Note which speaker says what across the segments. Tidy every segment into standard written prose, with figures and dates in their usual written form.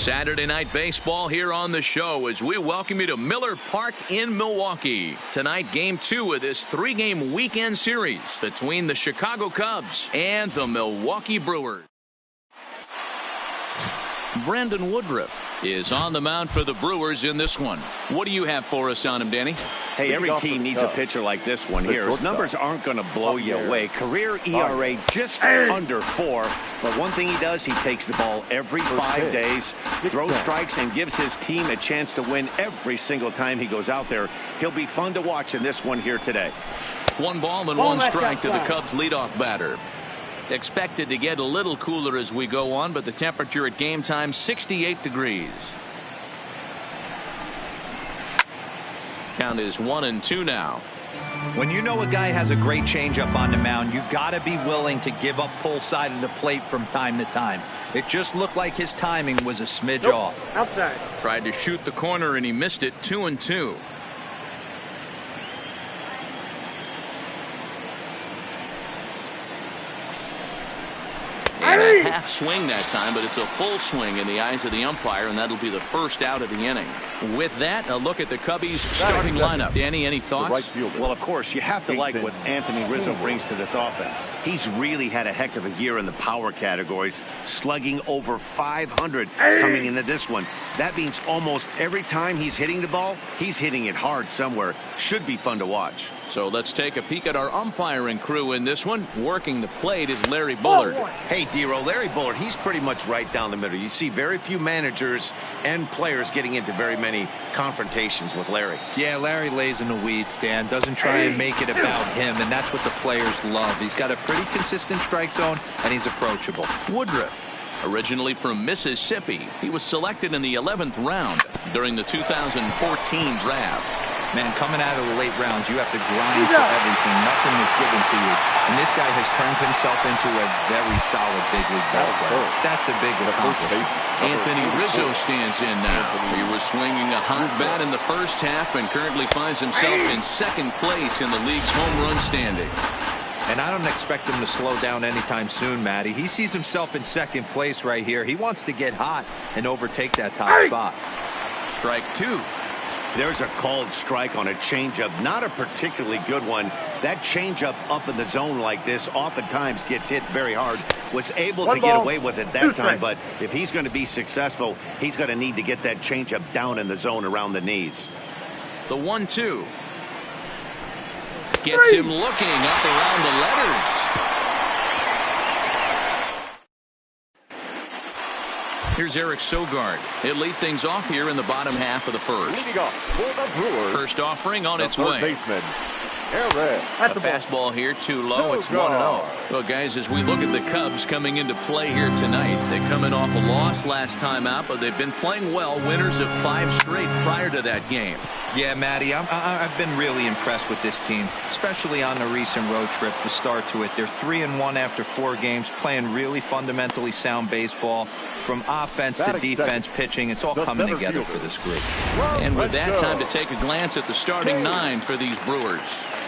Speaker 1: Saturday night baseball here on the show as we welcome you to Miller Park in Milwaukee. Tonight, game 2 of this 3-game weekend series between the Chicago Cubs and the Milwaukee Brewers. Brandon Woodruff is on the mound for the Brewers in this one. What do you have for us on him, Danny?
Speaker 2: Hey, every team needs a pitcher like this one here. His numbers aren't going to blow you away. Career ERA just under 4. But one thing he does, he takes the ball every 5 days, throws strikes, and gives his team a chance to win every single time he goes out there. He'll be fun to watch in this one here today.
Speaker 1: 1 ball and 1 strike to the Cubs leadoff batter. Expected to get a little cooler as we go on, but the temperature at game time 68 degrees. Count is 1-2 now.
Speaker 3: When you know a guy has a great changeup on the mound, you got to be willing to give up pull side of the plate from time to time. It just looked like his timing was a smidge off.
Speaker 4: Outside.
Speaker 1: Tried to shoot the corner and he missed it. 2-2. And a half swing that time, but it's a full swing in the eyes of the umpire, and that'll be the first out of the inning. With that, a look at the Cubbies' starting lineup. Danny, any thoughts?
Speaker 2: Well, of course, you have to like what Anthony Rizzo brings to this offense. He's really had a heck of a year in the power categories, slugging over 500 coming into this one. That means almost every time he's hitting the ball, he's hitting it hard somewhere. Should be fun to watch.
Speaker 1: So let's take a peek at our umpiring crew in this one. Working the plate is Larry Bullard.
Speaker 2: Hey, Dero, Larry Bullard, he's pretty much right down the middle. You see very few managers and players getting into very many confrontations with Larry.
Speaker 3: Yeah, Larry lays in the weeds, Dan. Doesn't try and make it about him, and that's what the players love. He's got a pretty consistent strike zone, and he's approachable.
Speaker 1: Woodruff, originally from Mississippi, he was selected in the 11th round during the 2014 draft.
Speaker 3: Man, coming out of the late rounds, you have to grind for everything. Nothing is given to you. And this guy has turned himself into a very solid big league ball player. That's a big accomplishment.
Speaker 1: Anthony Rizzo stands in now. He was swinging a hot bat in the first half and currently finds himself in 2nd place in the league's home run standings.
Speaker 3: And I don't expect him to slow down anytime soon, Matty. He sees himself in 2nd place right here. He wants to get hot and overtake that top spot.
Speaker 1: Strike 2.
Speaker 2: There's a called strike on a changeup, not a particularly good one. That changeup up in the zone like this oftentimes gets hit very hard. Was able to get away with it that time, but if he's going to be successful, he's going to need to get that changeup down in the zone around the knees.
Speaker 1: The 1-2 gets him looking up around the letters. Here's Eric Sogard. He'll lead things off here in the bottom half of the first. First offering on its way. A fastball here too low. It's 1-0. Well, guys, as we look at the Cubs coming into play here tonight, they come in off a loss last time out, but they've been playing well. Winners of 5 straight prior to that game.
Speaker 3: Yeah, Matty, I've been really impressed with this team, especially on the recent road trip, the start to it. They're 3-1 after 4 games, playing really fundamentally sound baseball. From offense to defense, pitching, it's all coming together for this group.
Speaker 1: And with that, time to take a glance at the starting 9 for these Brewers.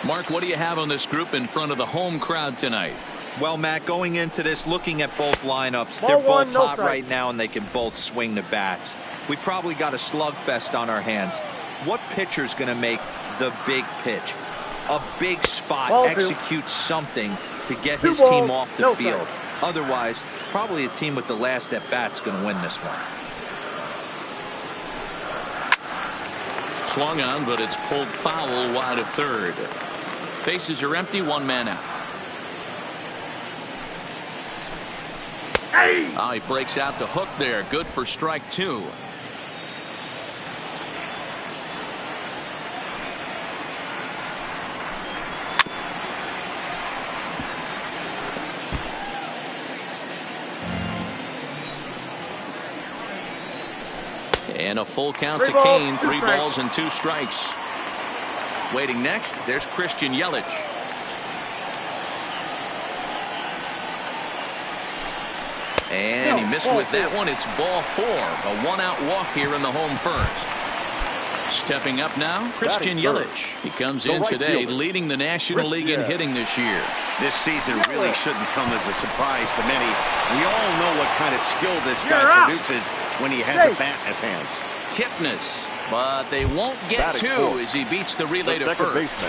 Speaker 1: Mark, what do you have on this group in front of the home crowd tonight?
Speaker 3: Well, Matt, going into this, looking at both lineups, they're both hot right now, and they can both swing the bats. We probably got a slugfest on our hands. What pitcher's going to make the big pitch? A big spot, execute something to get his team off the field. Otherwise, probably a team with the last at-bat's going to win this one.
Speaker 1: Swung on, but it's pulled foul wide of third. Bases are empty, 1 man out. Oh, he breaks out the hook there. Good for strike 2. And a full count to Kane. 3 balls and 2 strikes. Waiting next, there's Christian Yelich. And he missed with that one. It's ball 4. A 1-out walk here in the home first. Stepping up now, Christian Yelich. He comes in today leading the National League in hitting this year.
Speaker 2: This season really shouldn't come as a surprise to many. We all know what kind of skill this guy produces when he has a bat in his hands.
Speaker 1: Kipnis, but they won't get two as he beats the relay to first.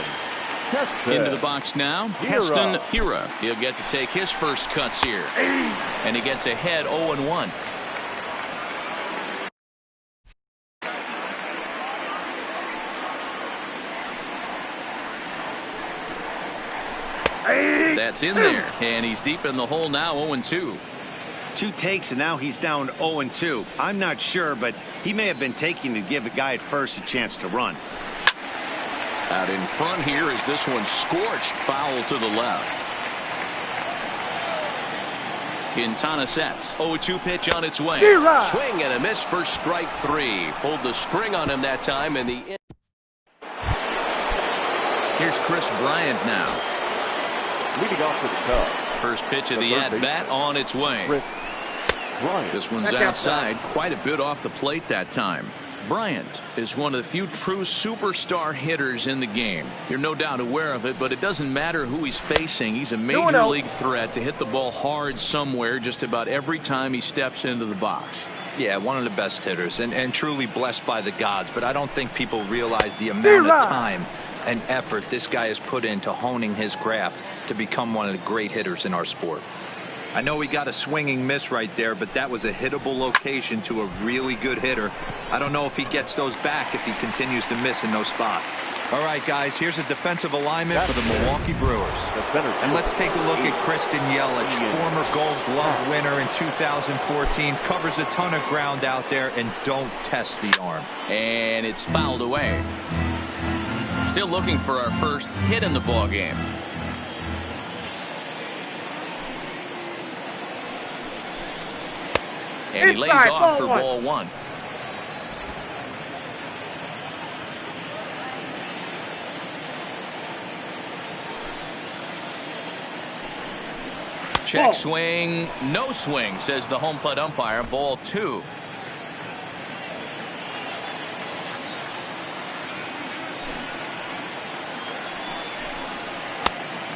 Speaker 1: Into the box now, Heston Hira. He'll get to take his first cuts here. And he gets ahead 0-1. That's in there, and he's deep in the hole now, 0-2.
Speaker 2: 2 takes, and now he's down 0-2. I'm not sure, but he may have been taking to give the guy at first a chance to run.
Speaker 1: Out in front here is this one scorched foul to the left. Quintana sets. 0-2 pitch on its way. Swing and a miss for strike 3. Pulled the string on him that time in the end. Here's Chris Bryant now.
Speaker 4: Leading off with the Cubs.
Speaker 1: First pitch of the at-bat on its way. This one's outside, quite a bit off the plate that time. Bryant is one of the few true superstar hitters in the game. You're no doubt aware of it, but it doesn't matter who he's facing. He's a major league threat to hit the ball hard somewhere just about every time he steps into the box.
Speaker 3: Yeah, one of the best hitters and truly blessed by the gods, but I don't think people realize the amount of time and effort this guy has put into honing his craft to become one of the great hitters in our sport. I know he got a swinging miss right there, but that was a hittable location to a really good hitter. I don't know if he gets those back if he continues to miss in those spots. All right, guys, here's a defensive alignment for the Milwaukee Brewers. And let's take a look at Christian Yelich, former Gold Glove winner in 2014, covers a ton of ground out there, and don't test the arm.
Speaker 1: And it's fouled away. Still looking for our first hit in the ball game. And he lays off for ball 1. Check swing, no swing, says the home plate umpire. Ball 2.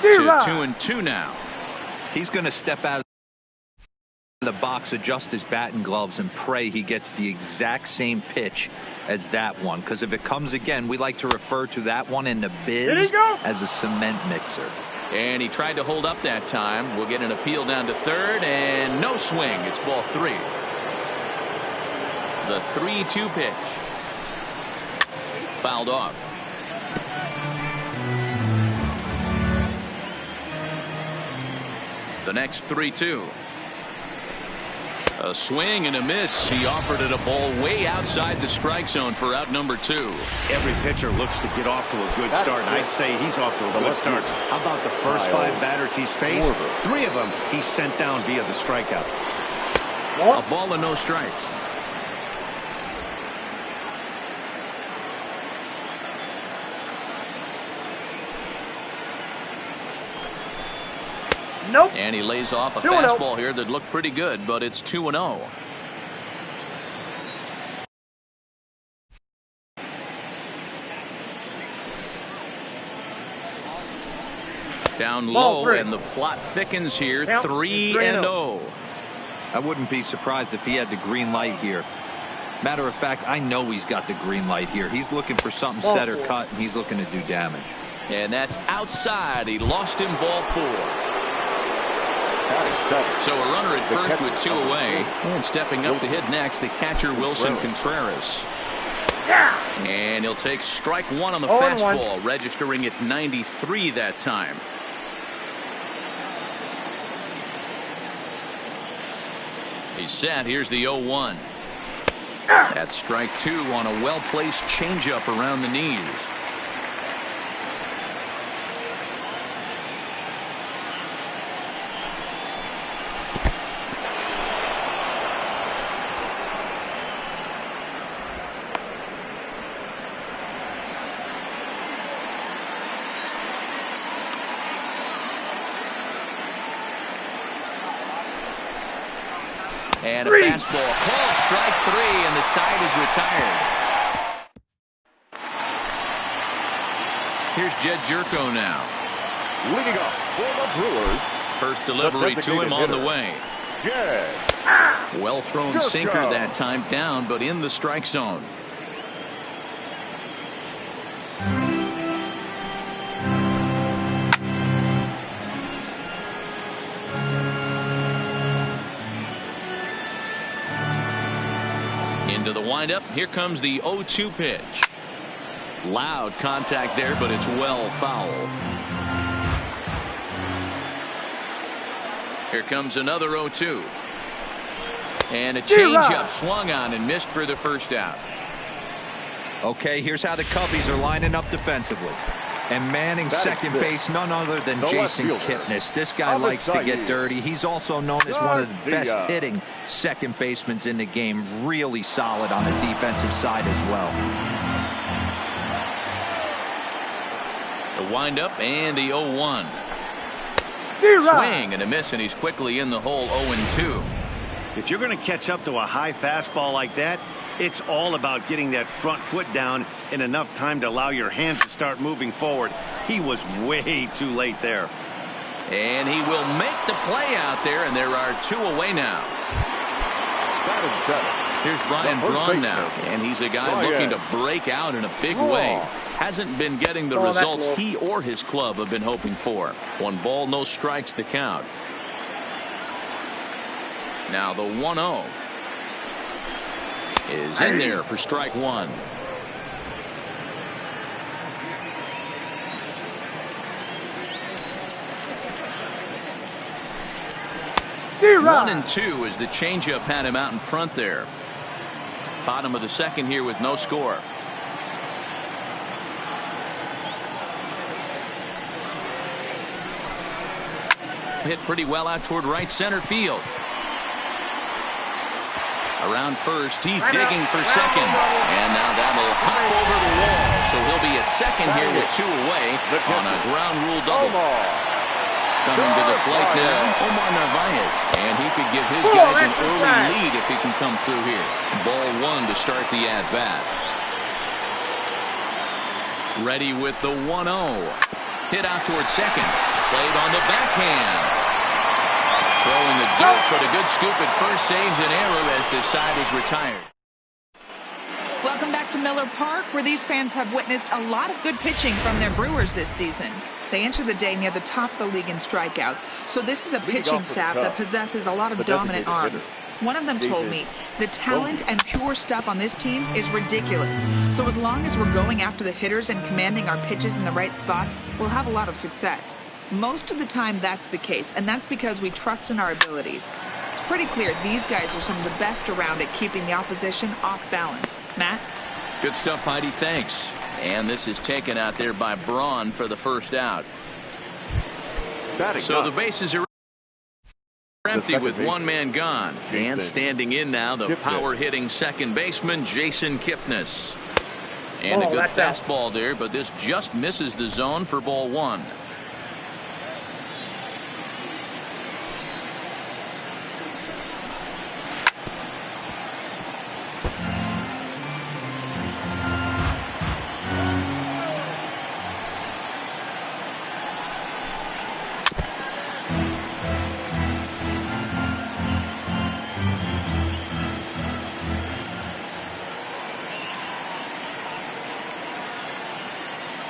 Speaker 1: To 2-2 now.
Speaker 3: He's going to step out of the box, adjust his bat and gloves, and pray he gets the exact same pitch as that one, because if it comes again, we like to refer to that one in the biz as a cement mixer.
Speaker 1: And he tried to hold up that time. We'll get an appeal down to third, and no swing. It's ball 3. The 3-2 pitch. Fouled off. The next 3-2. A swing and a miss. He offered it a ball way outside the strike zone for out number 2.
Speaker 2: Every pitcher looks to get off to a good start, and I'd say he's off to a good start. How about the first 5 batters he's faced? 3 of them he's sent down via the strikeout.
Speaker 1: A ball and no strikes.
Speaker 4: Nope.
Speaker 1: And he lays off a fastball here that looked pretty good, but it's 2-0. Down low, and the plot thickens here. 3-0.
Speaker 3: I wouldn't be surprised if he had the green light here. Matter of fact, I know he's got the green light here. He's looking for something set or cut, and he's looking to do damage.
Speaker 1: And that's outside. He lost him, ball 4. So a runner at first with 2 away. And stepping up to hit next, the catcher Wilson Contreras. And he'll take strike 1 on the fastball, registering at 93 that time. He's set. Here's the 0-1. That's strike 2 on a well-placed changeup around the knees. And a fastball called strike 3, and the side is retired. Here's Jed Jerko now.
Speaker 4: Leading off for the Brewers.
Speaker 1: First delivery to him on the way.
Speaker 4: Jed.
Speaker 1: Well thrown sinker that time, down but in the strike zone. Into the windup. Here comes the 0-2 pitch. Loud contact there, but it's well foul. Here comes another 0-2. And a changeup swung on and missed for the first out.
Speaker 3: Okay, here's how the Cubbies are lining up defensively. And manning second base, none other than Jason Kipnis. This guy likes to get dirty. He's also known as one of the best hitting second basemen in the game. Really solid on the defensive side as well.
Speaker 1: The windup and the 0-1. Swing and a miss, and he's quickly in the hole. 0-2.
Speaker 2: If you're going to catch up to a high fastball like that, it's all about getting that front foot down in enough time to allow your hands to start moving forward. He was way too late there.
Speaker 1: And he will make the play out there, and there are 2 away now. Here's Ryan Braun now, and he's a guy looking to break out in a big way. Hasn't been getting the results he or his club have been hoping for. 1 ball, no strikes, the count. Now the 1-0 is in there for strike 1. One and 2 as the changeup had him out in front there. Bottom of the second here with no score. Hit pretty well out toward right center field. Around first, he's digging for second. And now that'll hop over the wall. So he'll be at second here with 2 away on a ground rule double. Coming to the plate now, Omar Narvaez. And he could give his guys an early lead if he can come through here. Ball 1 to start the at-bat. Ready with the 1-0. Hit out towards second. Played on the backhand. Throwing the dirt, but a good scoop at first saves an error as this side is retired.
Speaker 5: Welcome back to Miller Park, where these fans have witnessed a lot of good pitching from their Brewers this season. They enter the day near the top of the league in strikeouts, so this is a pitching staff that possesses a lot of dominant arms. One of them told me the talent and pure stuff on this team is ridiculous. So as long as we're going after the hitters and commanding our pitches in the right spots, we'll have a lot of success. Most of the time that's the case, and that's because we trust in our abilities. It's pretty clear these guys are some of the best around at keeping the opposition off balance. Matt?
Speaker 1: Good stuff, Heidi. Thanks. And this is taken out there by Braun for the first out. So the bases are empty with 1 man gone. And standing in now, the power-hitting second baseman, Jason Kipnis. And a good fastball there, but this just misses the zone for ball 1.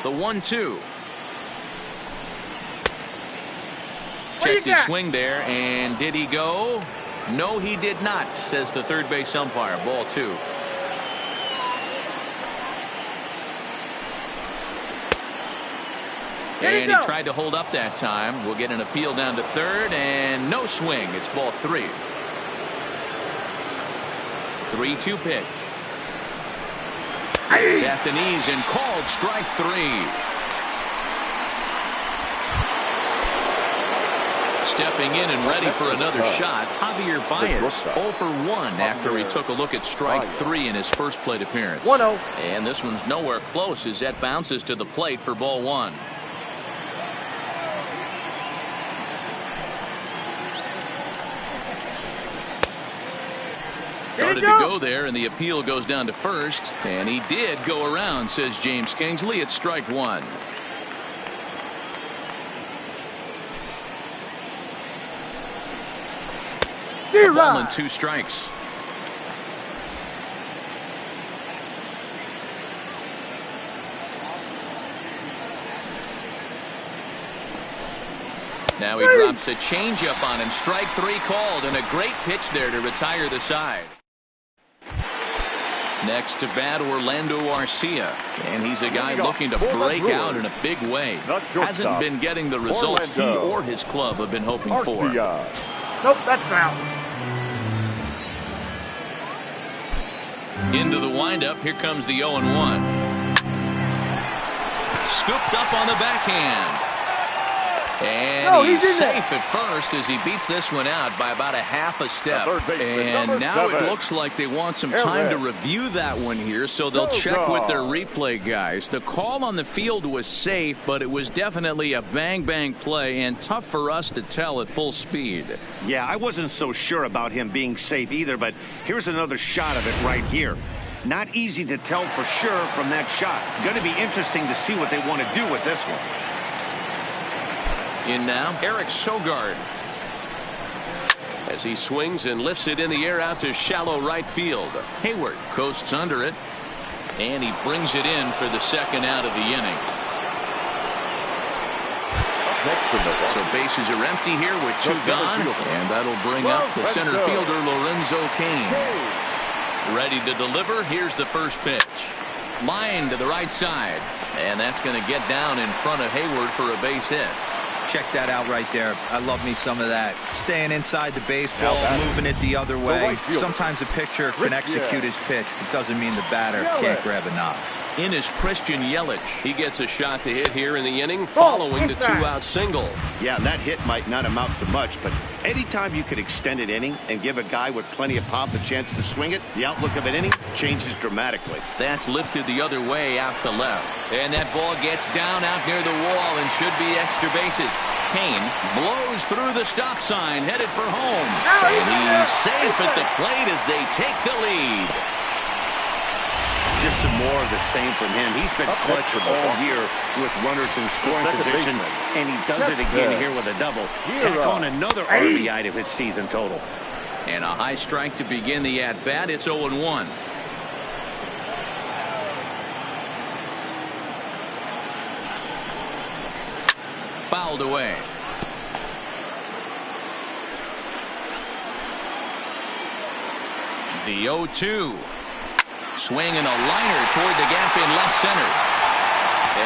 Speaker 1: The 1-2. Check the swing there, and did he go? No, he did not, says the third base umpire. Ball 2. And he tried to hold up that time. We'll get an appeal down to third, and no swing. It's ball 3. 3-2 pitch. It's at the knees and called strike 3. Stepping in and ready for another shot, Javier Baez 0 for 1 after he took a look at strike 3 in his first plate appearance.
Speaker 6: 1-0.
Speaker 1: And this one's nowhere close as that bounces to the plate for ball 1. Started to go there, and the appeal goes down to first, and he did go around, says James Kingsley. It's strike 1. A ball and 2 strikes. Now he drops a changeup on him. Strike 3 called, and a great pitch there to retire the side. Next to bat, Orlando Arcia, and he's a guy looking to break out in a big way. Hasn't been getting the results he or his club have been hoping for.
Speaker 6: Nope, that's foul.
Speaker 1: Into the windup, here comes the 0-1. Scooped up on the backhand. And he's safe at first as he beats this one out by about a half a step. And now it looks like they want some time to review that one here, so they'll check with their replay guys. The call on the field was safe, but it was definitely a bang-bang play and tough for us to tell at full speed.
Speaker 2: Yeah, I wasn't so sure about him being safe either, but here's another shot of it right here. Not easy to tell for sure from that shot. Going to be interesting to see what they want to do with this one.
Speaker 1: In now, Eric Sogard. As he swings and lifts it in the air out to shallow right field. Hayward coasts under it. And he brings it in for the second out of the inning. So bases are empty here with 2 gone. And that'll bring up the center fielder, Lorenzo Cain. Ready to deliver. Here's the first pitch. Line to the right side. And that's going to get down in front of Hayward for a base hit.
Speaker 3: Check that out right there. I love me some of that. Staying inside the baseball, moving it the other way. Sometimes a pitcher can execute his pitch, but doesn't mean the batter can't grab a knob.
Speaker 1: In is Christian Yelich. He gets a shot to hit here in the inning following the 2-out single.
Speaker 2: Yeah, that hit might not amount to much, but anytime you could extend an inning and give a guy with plenty of pop a chance to swing it, the outlook of an inning changes dramatically.
Speaker 1: That's lifted the other way out to left. And that ball gets down out near the wall and should be extra bases. Kane blows through the stop sign, headed for home. And he's safe at the plate as they take the lead.
Speaker 2: Just some more of the same from him. He's been clutch all year with runners in scoring position, and he does it again here with a double. Tack on another RBI to his season total.
Speaker 1: And a high strike to begin the at-bat. It's 0-1. Fouled away. The 0-2. Swing and a liner toward the gap in left center.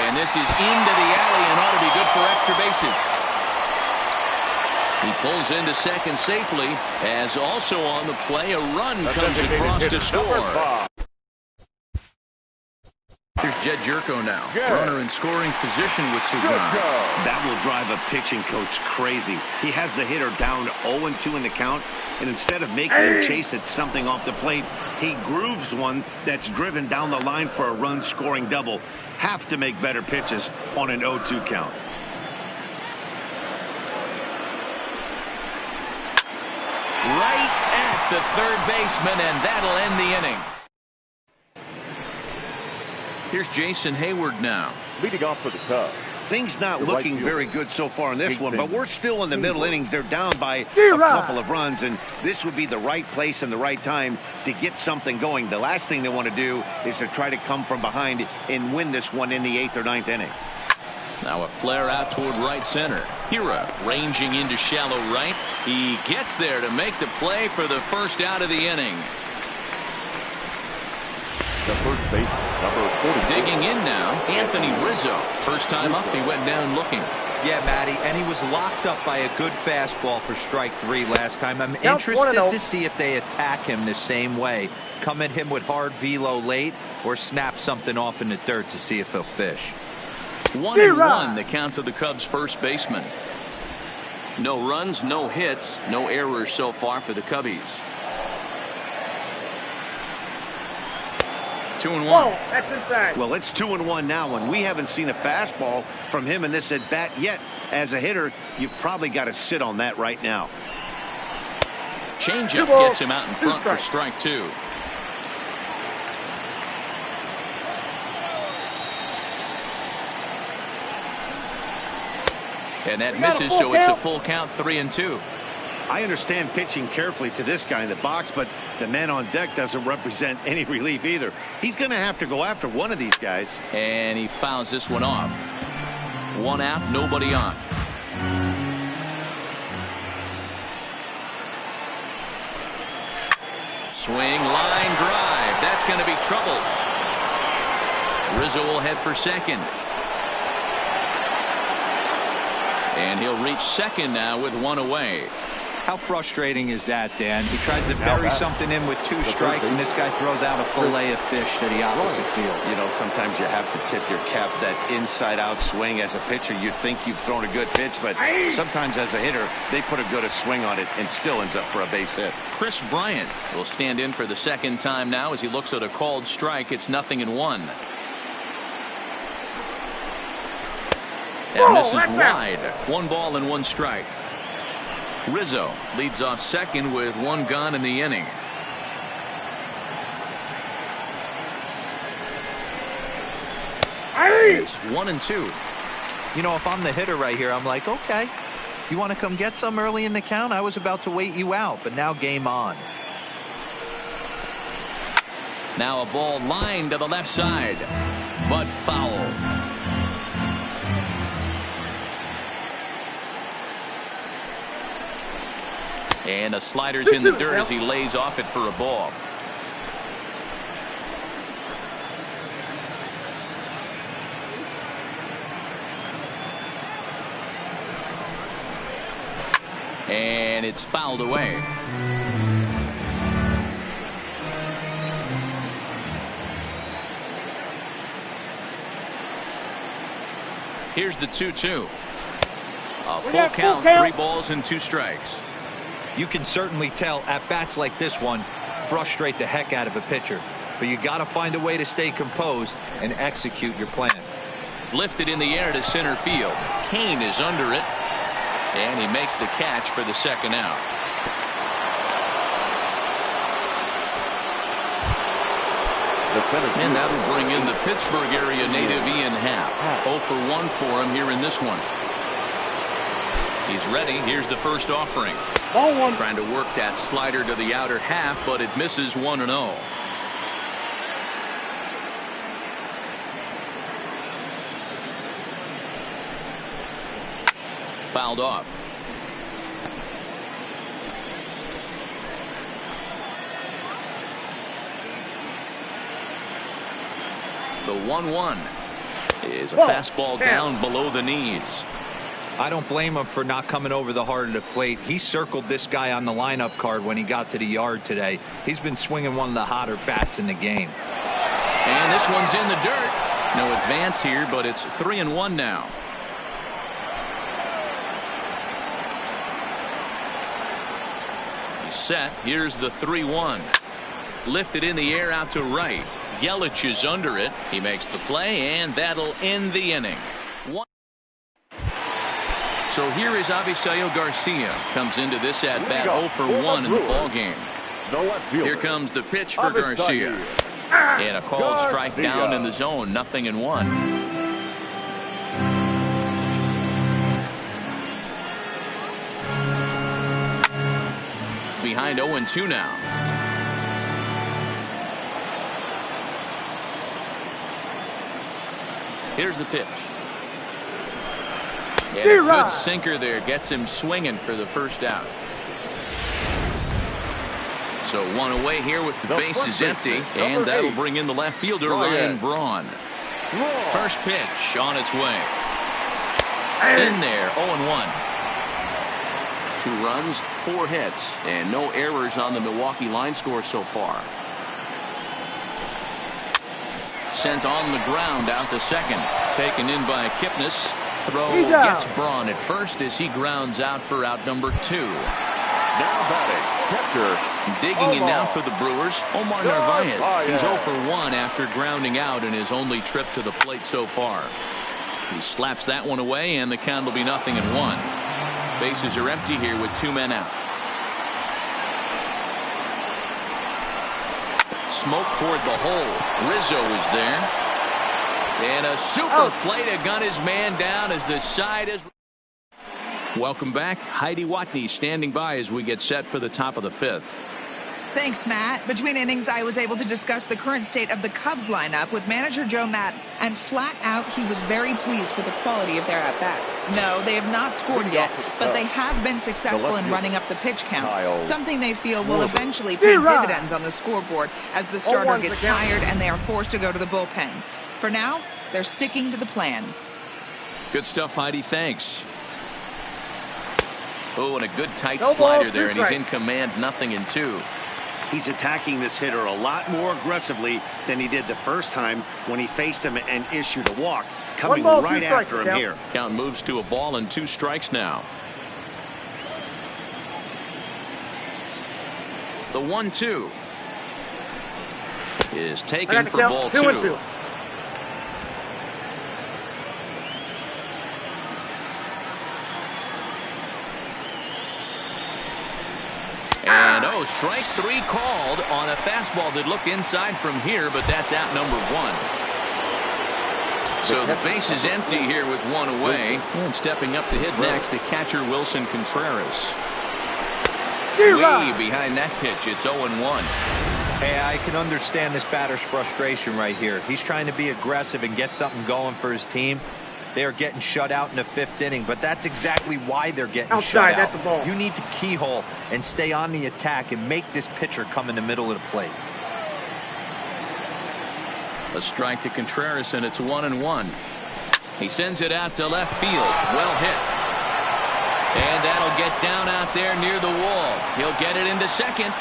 Speaker 1: And this is into the alley and ought to be good for extra bases. He pulls into second safely, as also on the play a run comes across to score. Here's Jed Jerko now. Runner in scoring position with Sugan.
Speaker 2: That will drive a pitching coach crazy. He has the hitter down 0-2 in the count, and instead of making him chase at something off the plate, he grooves one that's driven down the line for a run-scoring double. Have to make better pitches on an 0-2 count.
Speaker 1: Right at the third baseman, and that'll end the inning. Here's Jason Hayward now.
Speaker 4: Leading off for the Cubs.
Speaker 2: Things not looking very good so far in this one, but we're still in the middle innings. They're down by a couple of runs, and this would be the right place and the right time to get something going. The last thing they want to do is to try to come from behind and win this one in the 8th or 9th inning.
Speaker 1: Now a flare out toward right center. Hira ranging into shallow right. He gets there to make the play for the first out of the inning.
Speaker 4: The first baseman, number 40.
Speaker 1: Digging in now, Anthony Rizzo. First time up, he went down looking.
Speaker 3: Yeah, Matty, and he was locked up by a good fastball for strike 3 last time. I'm interested to see if they attack him the same way. Come at him with hard velo late or snap something off in the dirt to see if he'll fish.
Speaker 1: 1-1, the count to the Cubs' first baseman. No runs, no hits, no errors so far for the Cubbies. 2-1.
Speaker 6: Whoa, that's inside.
Speaker 2: Well, it's 2-1 now, and we haven't seen a fastball from him in this at-bat yet. As a hitter, you've probably got to sit on that right now.
Speaker 1: Changeup gets him out in front for strike 2. And that misses, so it's a full count, 3-2.
Speaker 2: I understand pitching carefully to this guy in the box, but the man on deck doesn't represent any relief either. He's going to have to go after one of these guys.
Speaker 1: And he fouls this one off. 1 out, nobody on. Swing, line drive. That's going to be trouble. Rizzo will head for second. And he'll reach second now with 1 away.
Speaker 3: How frustrating is that, Dan? He tries to bury something in with 2 strikes, and this guy throws out a fillet of fish to the opposite field.
Speaker 2: You know, sometimes you have to tip your cap. That inside-out swing as a pitcher, you think you've thrown a good pitch, but sometimes as a hitter, they put a good swing on it and still ends up for a base hit.
Speaker 1: Chris Bryant will stand in for the second time now as he looks at a called strike. It's 0-1. And this is wide. 1 ball and 1 strike. Rizzo leads off second with 1 gone in the inning. It's 1-2.
Speaker 3: You know, if I'm the hitter right here, I'm like, okay, you want to come get some early in the count? I was about to wait you out, but now game on.
Speaker 1: Now a ball lined to the left side, but foul. And a slider's in the dirt as he lays off it for a ball. And it's fouled away. Here's the 2-2. A full count, 3 balls and 2 strikes.
Speaker 3: You can certainly tell at bats like this one frustrate the heck out of a pitcher, but you got to find a way to stay composed and execute your plan.
Speaker 1: Lifted in the air to center field. Kane is under it, and he makes the catch for the second out. And that'll bring in the Pittsburgh area native Ian Happ. 0 for 1 for him here in this one. He's ready. Here's the first offering. Trying to work that slider to the outer half, but it misses 1-0. Fouled off. The 1-1 is a fastball down below the knees.
Speaker 3: I don't blame him for not coming over the heart of the plate. He circled this guy on the lineup card when he got to the yard today. He's been swinging one of the hotter bats in the game.
Speaker 1: And this one's in the dirt. No advance here, but it's 3-1 now. He's set. Here's the 3-1. Lifted in the air out to right. Yelich is under it. He makes the play, and that'll end the inning. So here is Avisail Garcia. Comes into this at bat 0 for 1 in the ball game. Here comes the pitch for Garcia. And a called strike down in the zone. 0-1. Behind 0-2 now. Here's the pitch. And a good sinker there gets him swinging for the first out. So 1 away here with the bases empty, and that'll bring in the left fielder Ryan Braun. First pitch on its way. In there, 0-1. 2 runs, 4 hits, and no errors on the Milwaukee line score so far. Sent on the ground out to second. Taken in by Kipnis. Throw gets Braun at first as he grounds out for out number 2.
Speaker 4: Now batting, catcher.
Speaker 1: Digging in now for the Brewers, Omar Narvaez. He's 0 for 1 after grounding out in his only trip to the plate so far. He slaps that one away, and the count will be 0-1. Bases are empty here with 2 men out. Smoke toward the hole. Rizzo is there. And a super play to gun his man down as the side is. Welcome back. Heidi Watney standing by as we get set for the top of the 5th.
Speaker 5: Thanks, Matt. Between innings, I was able to discuss the current state of the Cubs lineup with manager Joe Maddon, and flat out, he was very pleased with the quality of their at-bats. No, they have not scored yet, but they have been successful in running up the pitch count, something they feel will eventually pay dividends on the scoreboard as the starter gets tired and they are forced to go to the bullpen. For now, they're sticking to the plan.
Speaker 1: Good stuff, Heidi. Thanks. Oh, and a good tight slider there, and he's in command, 0-2.
Speaker 2: He's attacking this hitter a lot more aggressively than he did the first time when he faced him and issued a walk. Coming right after him here.
Speaker 1: Count moves to a ball and 2 strikes now. The 1-2 is taken for ball 2. And strike 3 called on a fastball that looked inside from here, but that's out number 1. So the base is empty here with 1 away. And stepping up to hit next, the catcher Wilson Contreras. Way behind that pitch. It's 0-1.
Speaker 3: Hey, I can understand this batter's frustration right here. He's trying to be aggressive and get something going for his team. They are getting shut out in the 5th inning, but that's exactly why they're getting shut out. You need to keyhole and stay on the attack and make this pitcher come in the middle of the plate.
Speaker 1: A strike to Contreras, and it's 1-1. He sends it out to left field. Well hit. And that'll get down out there near the wall. He'll get it into second.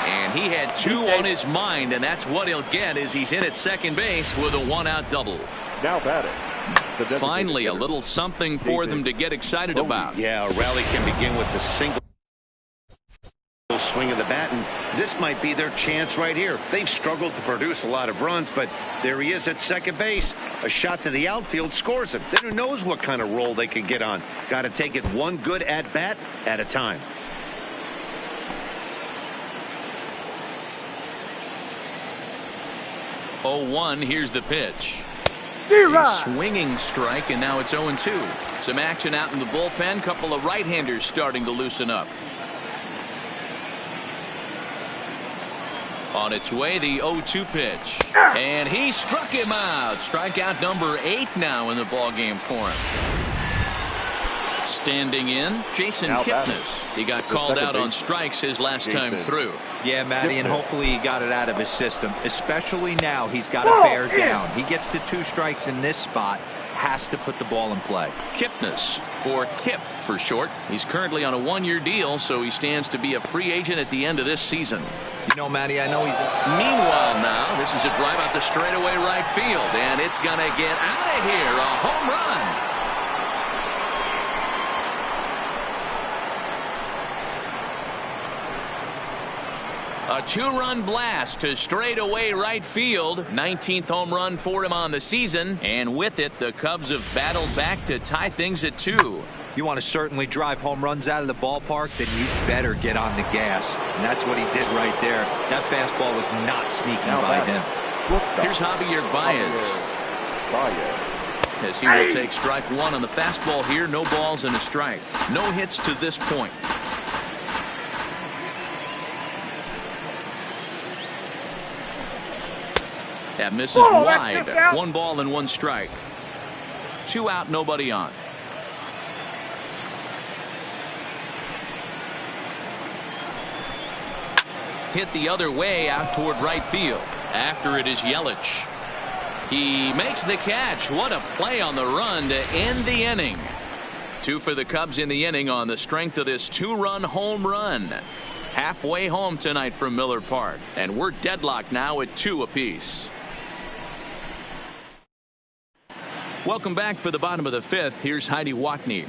Speaker 1: And he had 2 on his mind, and that's what he'll get as he's in at second base with a 1-out double.
Speaker 4: Now batting.
Speaker 1: Finally, a little something for them to get excited about.
Speaker 2: Yeah, a rally can begin with a single swing of the bat, and this might be their chance right here. They've struggled to produce a lot of runs, but there he is at second base. A shot to the outfield scores him. Then who knows what kind of roll they can get on. Got to take it one good at bat at a time.
Speaker 1: Here's the pitch. A swinging strike, and now it's 0-2. Some action out in the bullpen. Couple of right-handers starting to loosen up. On its way, the 0-2 pitch. And he struck him out. Strikeout number 8 now in the ballgame for him. Standing in, Jason Kipnis. He got called out on strikes his last time through.
Speaker 3: Yeah, Matty, and hopefully he got it out of his system. Especially now, he's got to bear down. He gets the 2 strikes in this spot. Has to put the ball in play.
Speaker 1: Kipnis, or Kip for short. He's currently on a 1-year deal, so he stands to be a free agent at the end of this season.
Speaker 3: You know, Matty, I know he's...
Speaker 1: Meanwhile now, this is a drive out to straightaway right field, and it's going to get out of here. A home run. A 2-run blast to straightaway right field. 19th home run for him on the season. And with it, the Cubs have battled back to tie things at 2.
Speaker 3: You want to certainly drive home runs out of the ballpark, then you better get on the gas. And that's what he did right there. That fastball was not sneaking by him.
Speaker 1: Here's Javier Baez. As he will take strike 1 on the fastball here. No balls and a strike. No hits to this point. That misses wide. 1 ball and 1 strike. 2 out, nobody on. Hit the other way out toward right field. After it is Yelich. He makes the catch. What a play on the run to end the inning. 2 for the Cubs in the inning on the strength of this 2-run home run. Halfway home tonight from Miller Park. And we're deadlocked now at 2 apiece. Welcome back for the bottom of the 5th. Here's Heidi Watney.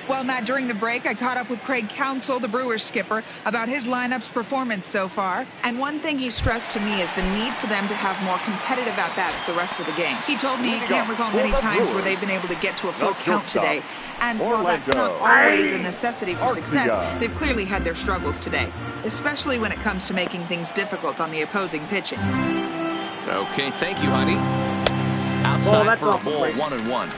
Speaker 5: Well, Matt, during the break, I caught up with Craig Counsell, the Brewers skipper, about his lineup's performance so far. And one thing he stressed to me is the need for them to have more competitive at-bats the rest of the game. He told me he can't recall many times where they've been able to get to a full count today. And while that's not always a necessity for success, they've clearly had their struggles today, especially when it comes to making things difficult on the opposing pitching.
Speaker 1: Okay, thank you, Heidi. Outside for a ball, 1-1.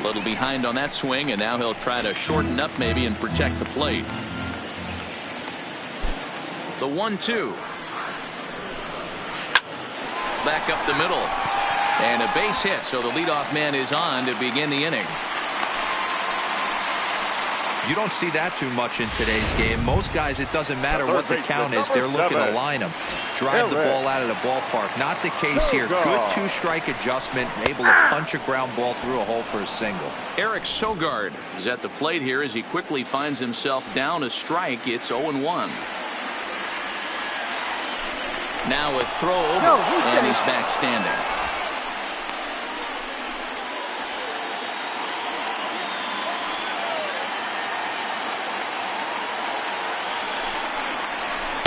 Speaker 1: A little behind on that swing, and now he'll try to shorten up maybe and protect the plate. The 1-2. Back up the middle. And a base hit, so the leadoff man is on to begin the inning.
Speaker 3: You don't see that too much in today's game. Most guys, it doesn't matter what the count is. They're looking to line them. Drive the ball out of the ballpark. Not the case here. Good two-strike adjustment. Able to punch a ground ball through a hole for a single.
Speaker 1: Eric Sogard is at the plate here as he quickly finds himself down a strike. It's 0-1. Now a throw over, and he's back standing.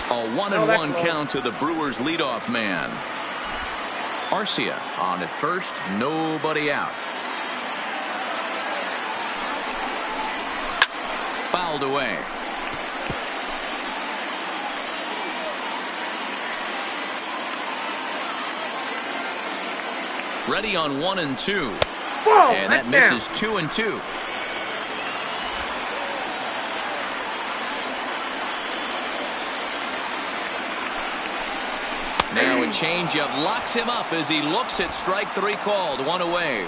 Speaker 1: A 1-1 count to the Brewers leadoff man. Arcia on at first, nobody out. Fouled away. Ready on 1-2. And that misses 2-2. Now a changeup locks him up as he looks at strike three called. One away.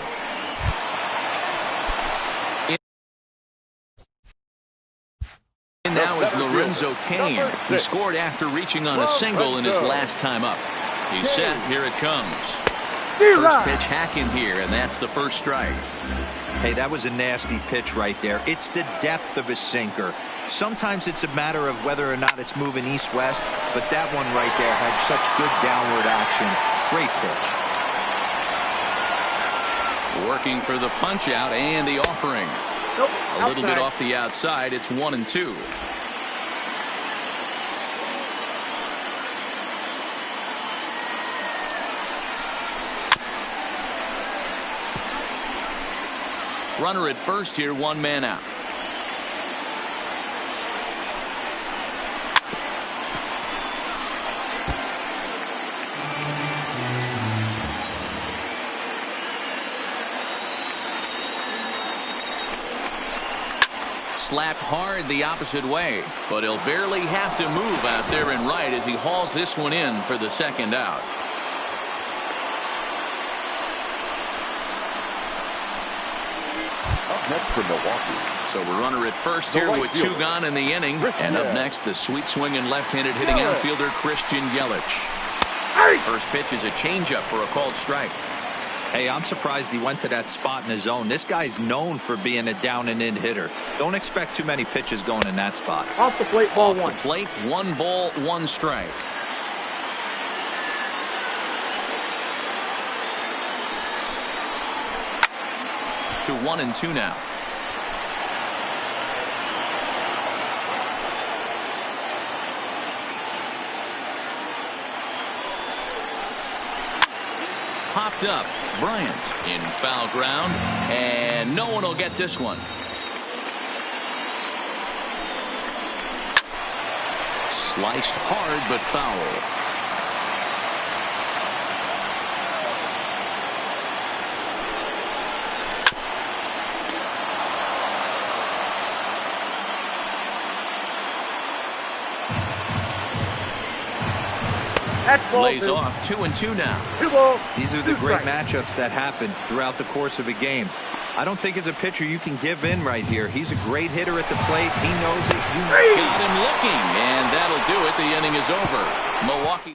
Speaker 1: And now is Lorenzo Cain. He scored after reaching on a single in his last time up. He's set. Here it comes. First pitch hacking here, and that's the first strike.
Speaker 3: Hey, that was a nasty pitch right there. It's the depth of a sinker. Sometimes it's a matter of whether or not it's moving east-west, but that one right there had such good downward action. Great pitch.
Speaker 1: Working for the punch out and the offering. A little bit off the outside. It's 1-2. Runner at first here, one man out. Slapped hard the opposite way, but he'll barely have to move out there in right as he hauls this one in for the second out.
Speaker 4: Up next for Milwaukee.
Speaker 1: So we're runner at first here with two gone in the inning. And up next, the sweet swinging left-handed hitting outfielder Christian Yelich. First pitch is a changeup for a called strike.
Speaker 3: Hey, I'm surprised he went to that spot in his zone. This guy's known for being a down and in hitter. Don't expect too many pitches going in that spot.
Speaker 6: Off the plate, ball one.
Speaker 1: Off the plate, 1 ball, 1 strike. To 1-2 now. Popped up. Bryant in foul ground, and no one will get this one. Sliced hard but foul. Lays off. 2-2 now.
Speaker 6: 2 balls.
Speaker 3: These are the great matchups that happen throughout the course of a game. I don't think as a pitcher you can give in right here. He's a great hitter at the plate. He knows it.
Speaker 1: Got him looking, and that'll do it. The inning is over. Milwaukee.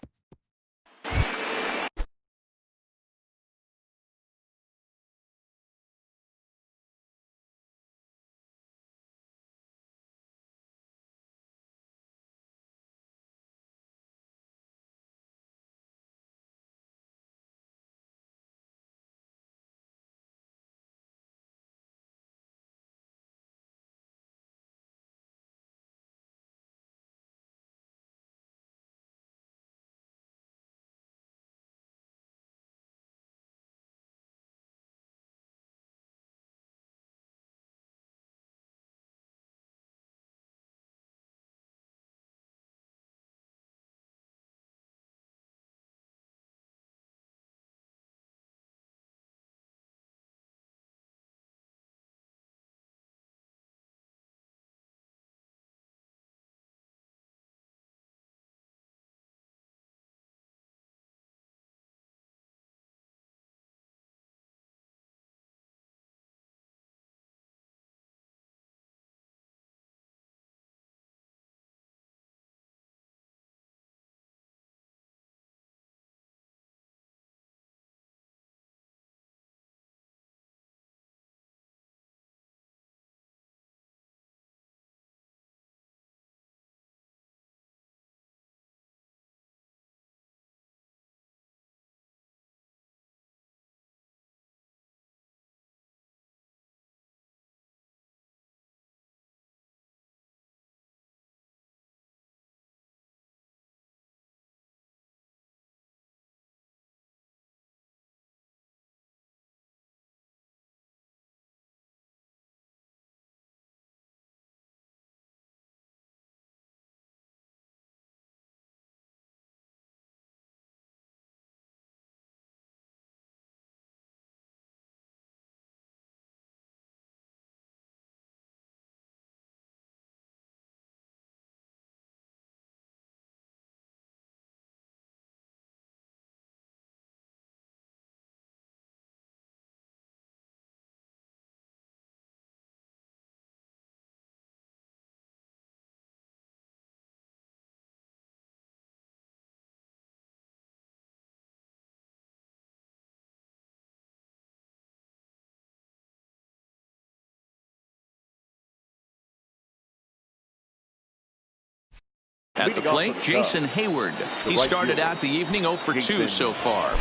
Speaker 1: At the plate, Jason Hayward. He started out the evening 0 for 2 so far.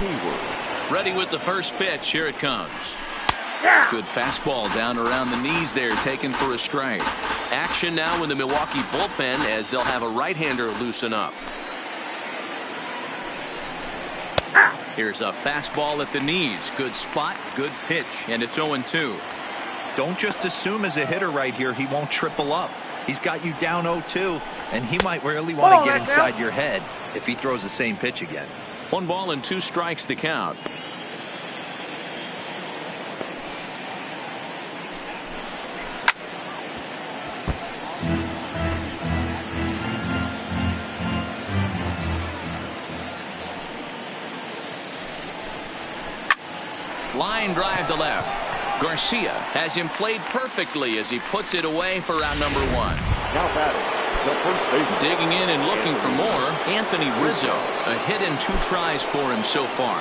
Speaker 1: Ready with the first pitch. Here it comes. Good fastball down around the knees there, taken for a strike. Action now in the Milwaukee bullpen as they'll have a right-hander loosen up. Here's a fastball at the knees. Good spot, good pitch, and it's 0-2.
Speaker 3: Don't just assume as a hitter right here he won't triple up. He's got you down 0-2, and he might really want to get inside your head if he throws the same pitch again.
Speaker 1: 1 ball and 2 strikes to count. Line drive to left. Garcia has him played perfectly as he puts it away for round number 1.
Speaker 4: Now batting, the first baseman.
Speaker 1: Digging in and looking for more, Anthony Rizzo. A hit and 2 tries for him so far.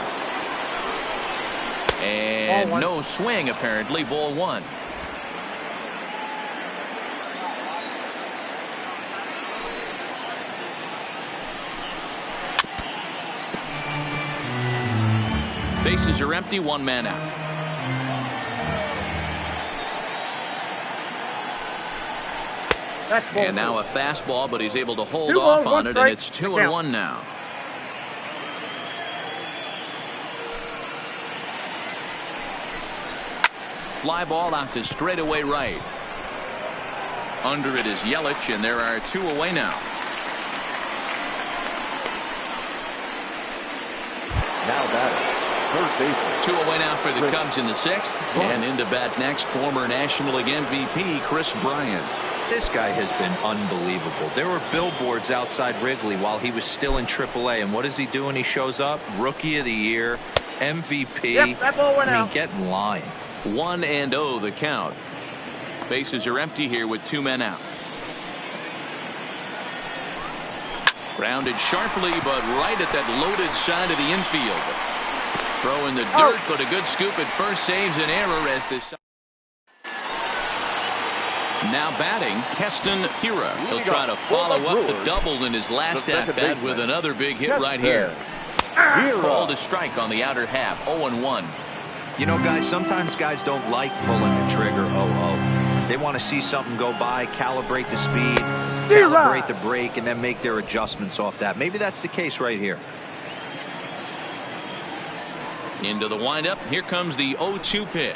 Speaker 1: And no swing, apparently. Ball 1. Bases are empty, 1 man out. And now a fastball, but he's able to hold off on it, and it's 2-1 now. Fly ball out to straightaway right. Under it is Yelich, and there are 2 away now.
Speaker 4: Now batting, third baseman.
Speaker 1: 2 away now for the Cubs in the 6th. And into bat next, former National League MVP Chris Bryant.
Speaker 3: This guy has been unbelievable. There were billboards outside Wrigley while he was still in AAA, and what is he doing? He shows up, Rookie of the Year, MVP.
Speaker 6: Yep, that ball went out.
Speaker 3: Get in line.
Speaker 1: 1-0 the count. Bases are empty here with 2 men out. Grounded sharply, but right at that loaded side of the infield. Throw in the dirt, but a good scoop at first saves an error as this. Now batting, Keston Hiura. He'll try to follow up the double in his last at-bat with another big hit right here. Ball to strike on the outer half, 0-1.
Speaker 3: You know, guys, sometimes guys don't like pulling the trigger 0-0. They want to see something go by, calibrate the speed, calibrate the brake, and then make their adjustments off that. Maybe that's the case right here.
Speaker 1: Into the windup. Here comes the 0-2 pitch.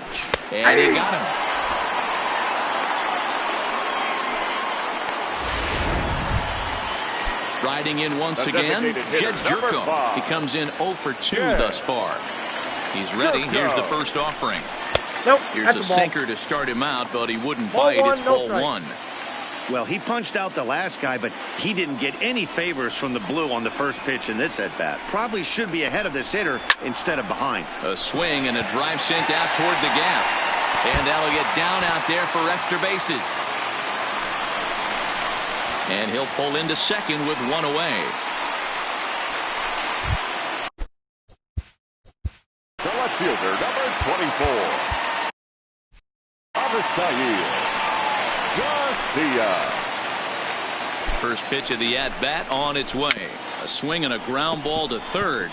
Speaker 1: And he got him. Striding in once again, Jed Jerko. He comes in 0 for 2 thus far. He's ready. Here's the first offering. Here's a sinker to start him out, but he wouldn't bite. It's ball 1.
Speaker 2: Well, he punched out the last guy, but he didn't get any favors from the blue on the first pitch in this at-bat. Probably should be ahead of this hitter instead of behind.
Speaker 1: A swing and a drive sent out toward the gap. And that'll get down out there for extra bases. And he'll pull into second with 1 away.
Speaker 4: The left fielder, number 24. Garcia.
Speaker 1: First pitch of the at-bat on its way. A swing and a ground ball to third.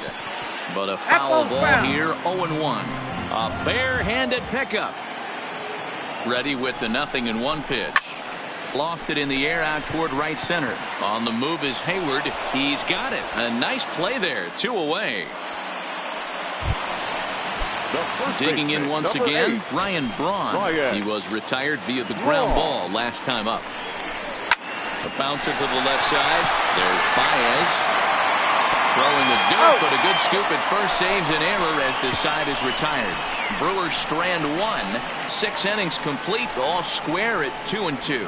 Speaker 1: But a foul ball here, 0-1. A bare-handed pickup. Ready with the 0-1 pitch. Lofted in the air out toward right center. On the move is Hayward. He's got it. A nice play there. 2 away. Digging in once again, Ryan Braun. He was retired via the ground ball last time up. A bouncer to the left side. There's Baez. Throwing the dirt, but a good scoop at first saves an error as this side is retired. Brewers strand 1. 6 innings complete, all square at 2-2.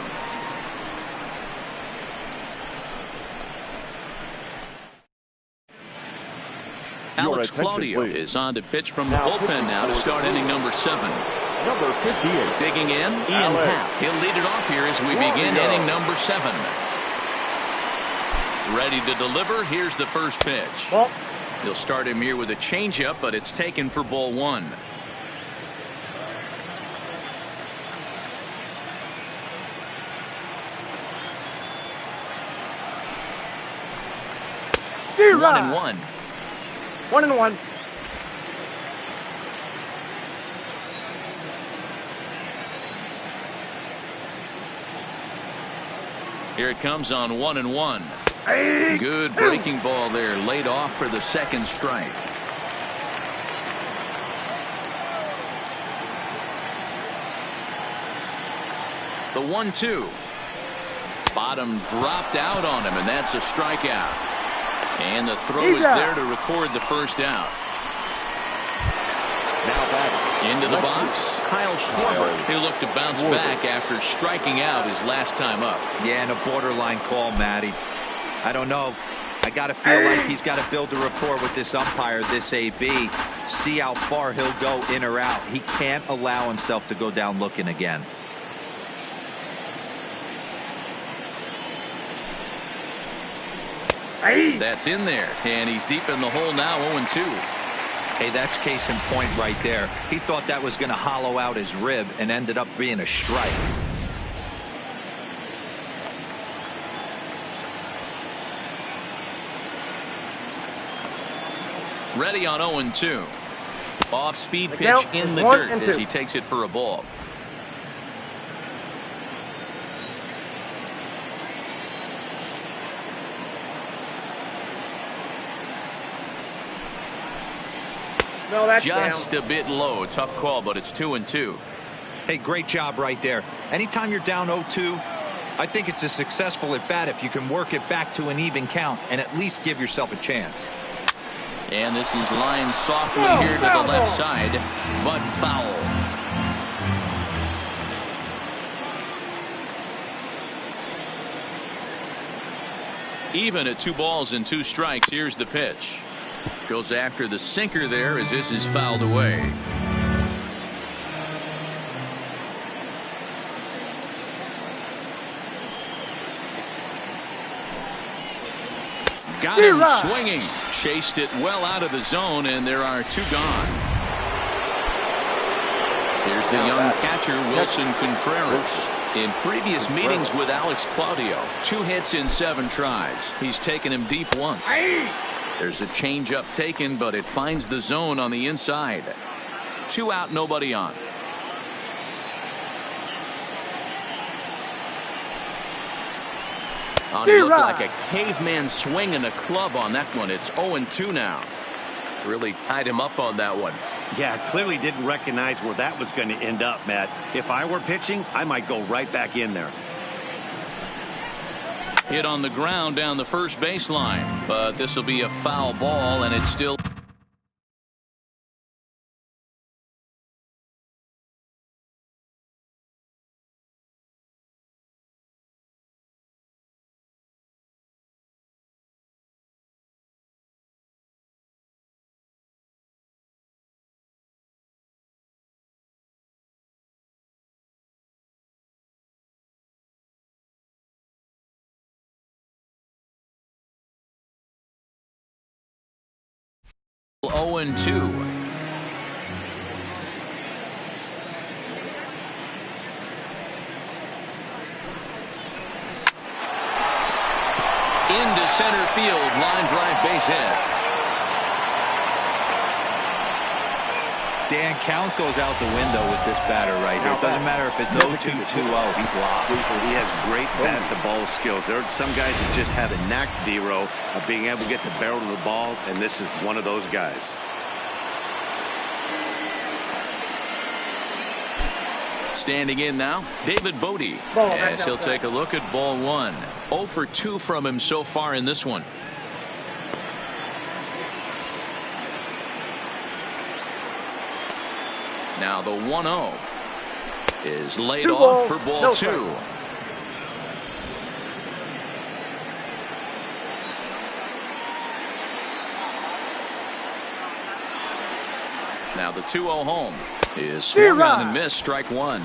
Speaker 1: Alex Claudio is on to pitch from the bullpen now to start inning number 7.
Speaker 4: Number 58.
Speaker 1: Digging in, Ian Happ. He'll lead it off here as we begin inning number 7. Ready to deliver. Here's the first pitch. He'll start him here with a changeup, but it's taken for ball 1. 1-1.
Speaker 6: 1-1.
Speaker 1: Here it comes on 1-1.
Speaker 6: Hey.
Speaker 1: Good breaking ball there, laid off for the second strike. The 1-2. Bottom dropped out on him, and that's a strikeout. And the throw is there to record the first out.
Speaker 4: Now back
Speaker 1: into the box, Kyle Schwarber. He'll look to bounce back after striking out his last time up.
Speaker 3: Yeah, and a borderline call, Matty. I don't know. I got to feel like he's got to build a rapport with this umpire, this AB. See how far he'll go in or out. He can't allow himself to go down looking again.
Speaker 1: That's in there, and he's deep in the hole now, 0-2.
Speaker 3: Hey, that's case in point right there. He thought that was going to hollow out his rib and ended up being a strike.
Speaker 1: Ready on 0-2. Off-speed pitch in the dirt as he takes it for a ball.
Speaker 6: No, that's
Speaker 1: just
Speaker 6: down.
Speaker 1: a bit low. Tough call, but it's 2-2.
Speaker 3: Hey, great job right there. Anytime you're down 0-2, I think it's a successful at bat if you can work it back to an even count and at least give yourself a chance.
Speaker 1: And this is lined softly here to the left side, but foul. Even at 2 balls and 2 strikes, here's the pitch. Goes after the sinker there as this is fouled away. Got him swinging. Chased it well out of the zone, and there are 2 gone. Here's the young catcher, Wilson Contreras. In previous meetings with Alex Claudio, 2 hits in 7 tries. He's taken him deep once. There's a changeup taken, but it finds the zone on the inside. 2 out, nobody on. Oh, he looked like a caveman swinging a club on that one. It's 0-2 now. Really tied him up on that one.
Speaker 2: Yeah, clearly didn't recognize where that was going to end up, Matt. If I were pitching, I might go right back in there.
Speaker 1: Hit on the ground down the first baseline, but this will be a foul ball, and it's still. Oh, 0-2. Into center field, line drive, base hit.
Speaker 3: Dan, count goes out the window with this batter right here. It doesn't matter if it's 0-2, 2-0. He's locked.
Speaker 2: He has great bat-to-ball skills. There are some guys that just have a knack, Dero, of being able to get the barrel of the ball, and this is one of those guys.
Speaker 1: Standing in now, David Bodie, as he'll take a look at ball 1. 0 for 2 from him so far in this one. Now the 1-0 is laid off for ball 2. Now the 2-0 home is swung on and missed, strike 1.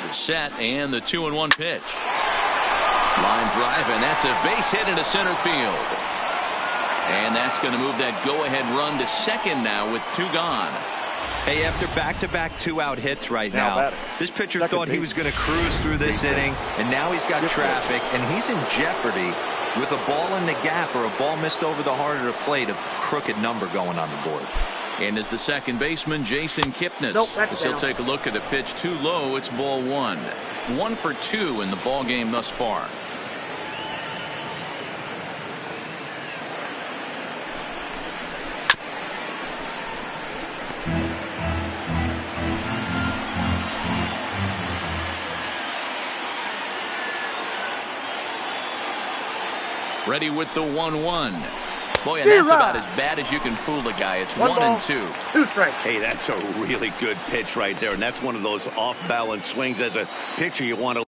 Speaker 1: The set and the 2-1 pitch. Line drive, and that's a base hit into center field. And that's going to move that go-ahead run to second now with 2 gone.
Speaker 3: Hey, after back-to-back 2-out hits right now, this pitcher thought he was going to cruise through this inning, and now he's got traffic, and he's in jeopardy with a ball in the gap or a ball missed over the heart of the plate, a crooked number going on the board.
Speaker 1: And is the second baseman, Jason Kipnis.
Speaker 6: Nope,
Speaker 1: As he'll take a look at a pitch too low, it's ball one. 1 for 2 in the ball game thus far. Ready with the 1-1. Boy, and that's about as bad as you can fool a guy. It's 1 and 2.
Speaker 6: 2 strikes.
Speaker 2: Hey, that's a really good pitch right there, and that's one of those off-balance swings. As a pitcher, you want to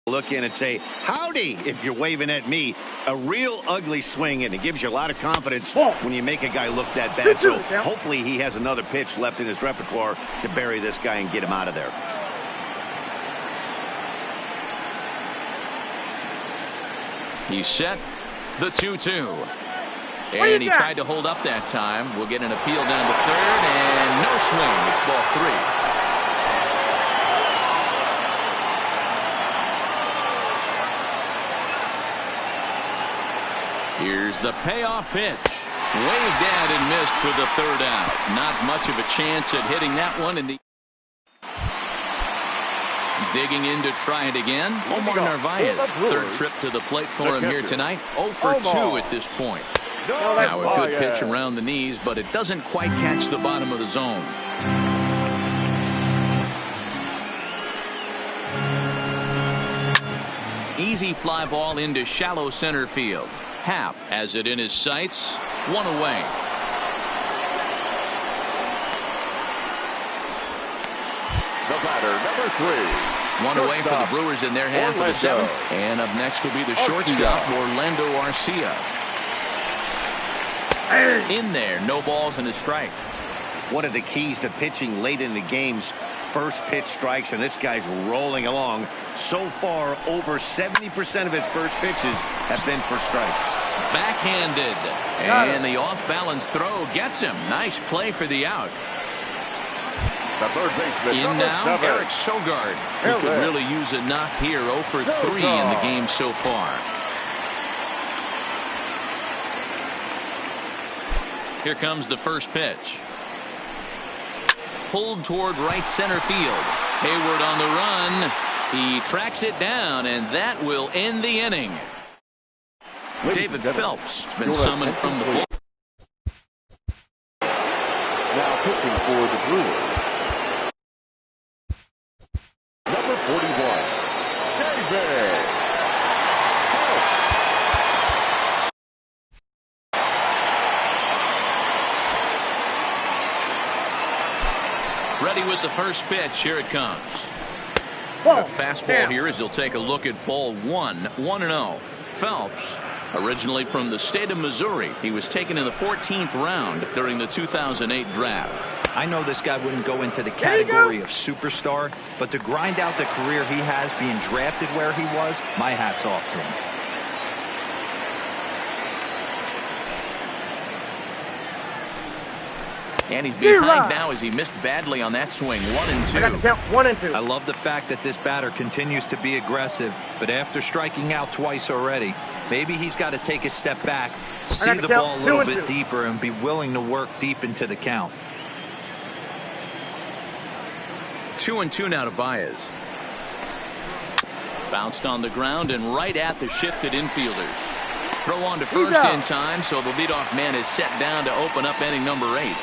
Speaker 2: look in and say, howdy, if you're waving at me. A real ugly swing, and it gives you a lot of confidence when you make a guy look that bad. So hopefully he has another pitch left in his repertoire to bury this guy and get him out of there.
Speaker 1: He's set. The 2-2. And he tried to hold up that time. We'll get an appeal down to third, and no swing. It's ball 3. Here's the payoff pitch. Waved at and missed for the 3rd out. Not much of a chance at hitting that one in the. Digging in to try it again. Omar Narvaez, 3rd trip to the plate for him here tonight. 0 for 2 at this point. Now a good pitch around the knees, but it doesn't quite catch the bottom of the zone. Easy fly ball into shallow center field. Happ has it in his sights. 1 away.
Speaker 4: The batter, number 3.
Speaker 1: 1 away for the Brewers in their half of the 7th. And up next will be the shortstop, Orlando Arcia. In there, no balls and a strike.
Speaker 2: One of the keys to pitching late in the game's first pitch strikes, and this guy's rolling along. So far, over 70% of his first pitches have been for strikes.
Speaker 1: Backhanded. And the off-balance throw gets him. Nice play for the out.
Speaker 4: The third baseman,
Speaker 1: in now,
Speaker 4: 7.
Speaker 1: Eric Sogard, who could really use a knock here. 0 for 3 in the game so far. Here comes the first pitch. Pulled toward right center field. Hayward on the run. He tracks it down, and that will end the inning. David Phelps has been summoned from the bullpen.
Speaker 4: Now pitching for the Brewers. Number 41, David.
Speaker 1: Ready with the first pitch. Here it comes. A fastball here as he'll take a look at ball 1. 1-0. Phelps, originally from the state of Missouri. He was taken in the 14th round during the 2008 draft.
Speaker 3: I know this guy wouldn't go into the category of superstar, but to grind out the career he has being drafted where he was, my hat's off to him.
Speaker 1: And he's behind now as he missed badly on that swing. 1 and 2.
Speaker 6: I got to count 1 and 2.
Speaker 3: I love the fact that this batter continues to be aggressive, but after striking out twice already, maybe he's got to take a step back, see the ball a little bit deeper, and be willing to work deep into the count.
Speaker 1: 2 and 2 now to Baez. Bounced on the ground and right at the shifted infielders. Throw on to first in time, so the leadoff man is set down to open up inning number 8.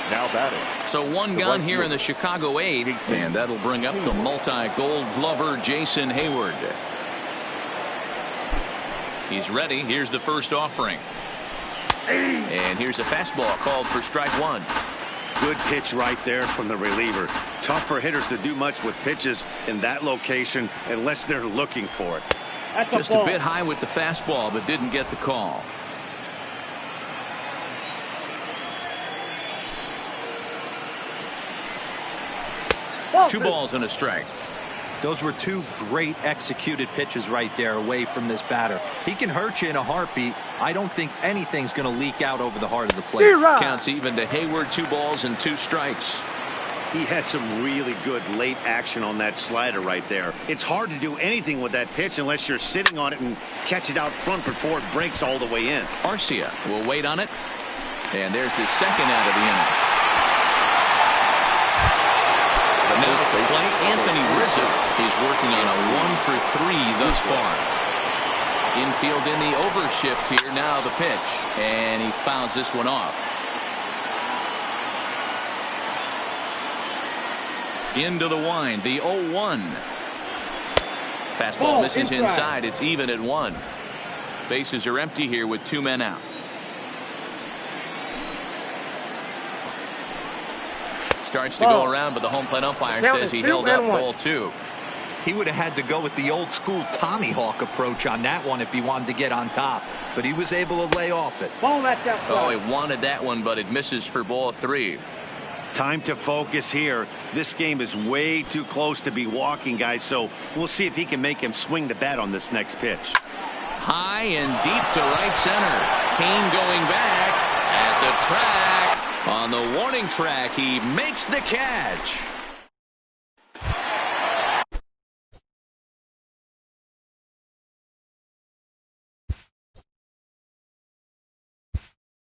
Speaker 4: Now batting.
Speaker 1: So 1 gone here in the Chicago 8th, and that'll bring up the multi-gold glover Jason Hayward. He's ready. Here's the first offering. And here's a fastball called for strike 1.
Speaker 2: Good pitch right there from the reliever. Tough for hitters to do much with pitches in that location unless they're looking for it.
Speaker 1: Just a bit high with the fastball, but didn't get the call. Two balls and a strike.
Speaker 3: Those were two great executed pitches right there away from this batter. He can hurt you in a heartbeat. I don't think anything's going to leak out over the heart of the plate.
Speaker 1: Counts even to Hayward. 2 balls and 2 strikes.
Speaker 2: He had some really good late action on that slider right there. It's hard to do anything with that pitch unless you're sitting on it and catch it out front before it breaks all the way in.
Speaker 1: Arcia will wait on it. And there's the second out of the inning. Now at the plate, Anthony Rizzo. He's working on a 1-for-3 thus far. Infield in the overshift here. Now the pitch. And he fouls this one off. Into the wind, the 0-1. Fastball misses inside. It's even at 1. Bases are empty here with 2 men out. Starts to go around, but the home plate umpire says he held up ball 2.
Speaker 3: He would have had to go with the old school Tommy Hawk approach on that one if he wanted to get on top, but he was able to lay off it.
Speaker 1: Oh, he wanted that one, but it misses for ball 3.
Speaker 2: Time to focus here. This game is way too close to be walking, guys, so we'll see if he can make him swing the bat on this next pitch.
Speaker 1: High and deep to right center. Kane going back at the track. On the warning track, he makes the catch.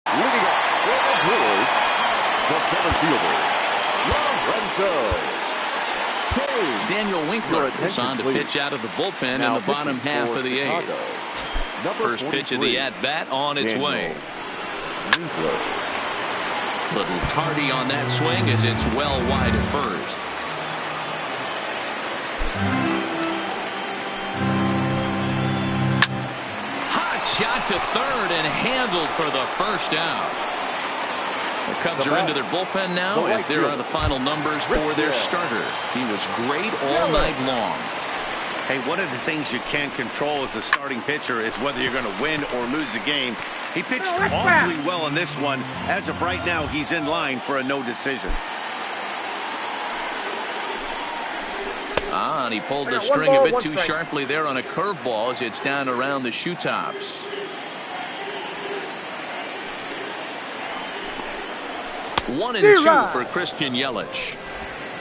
Speaker 4: Leading up for the Brewers, the center fielder, Lorenzo.
Speaker 1: Daniel Winkler is on to pitch out of the bullpen in the bottom half of the 8th. First pitch of the at-bat on its way. Little tardy on that swing as it's well wide of first. Hot shot to third and handled for the first out. The Cubs are into their bullpen now as there are the final numbers for their starter. He was great all night long.
Speaker 2: Hey, one of the things you can't control as a starting pitcher is whether you're going to win or lose a game. He pitched awfully well in this one. As of right now, he's in line for a no decision.
Speaker 1: And he pulled the string a bit too sharply there on a curveball as it's down around the shoe tops. 1-2 for Christian Yelich.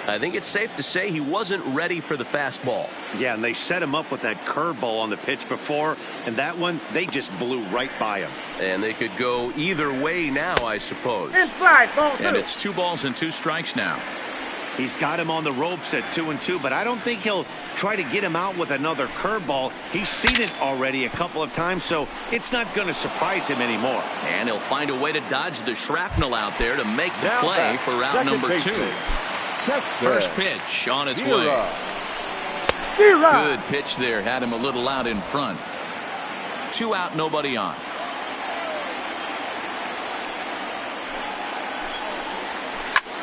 Speaker 7: I think it's safe to say he wasn't ready for the fastball.
Speaker 2: Yeah, and they set him up with that curveball on the pitch before, and that one, they just blew right by him.
Speaker 7: And they could go either way now, I suppose.
Speaker 1: And it's 2 balls and 2 strikes now.
Speaker 2: He's got him on the ropes at 2-2, but I don't think he'll try to get him out with another curveball. He's seen it already a couple of times, so it's not going to surprise him anymore.
Speaker 1: And he'll find a way to dodge the shrapnel out there to make the play for route number 2. First pitch on its way. Good pitch there. Had him a little out in front. 2 out, nobody on.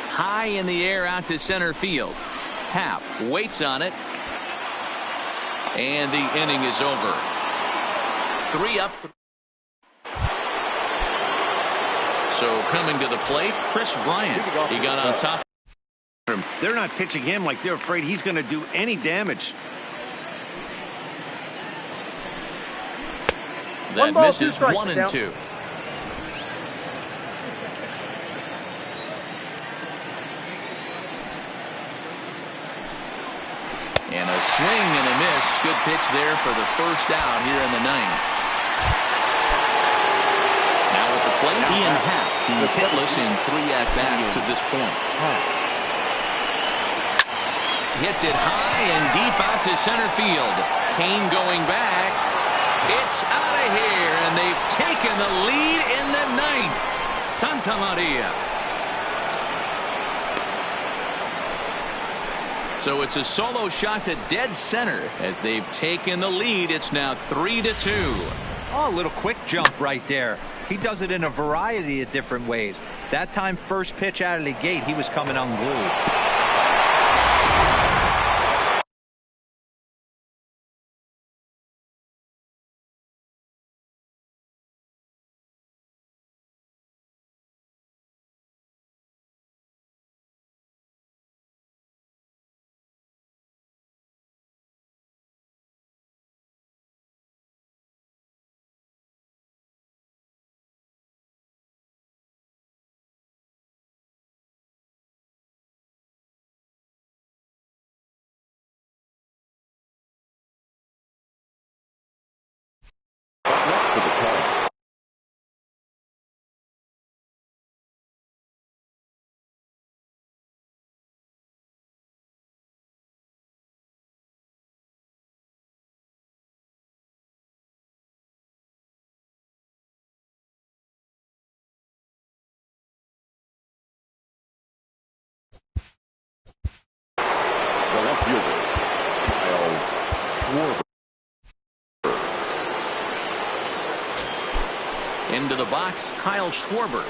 Speaker 1: High in the air out to center field. Happ waits on it. And the inning is over. 3 up. So coming to the plate, Chris Bryant. He got on top.
Speaker 2: They're not pitching him like they're afraid he's going to do any damage.
Speaker 1: That misses 1-2. And a swing and a miss. Good pitch there for the first out here in the 9th. Now at the plate, Ian Happ. He's hitless in 3 at-bats to this point. Hits it high and deep out to center field. Kane going back. It's out of here, and they've taken the lead in the 9th. Santa Maria. So it's a solo shot to dead center as they've taken the lead. It's now 3-2.
Speaker 3: Oh, a little quick jump right there. He does it in a variety of different ways. That time, first pitch out of the gate, he was coming unglued.
Speaker 4: Schwarber.
Speaker 1: Into the box, Kyle Schwarber,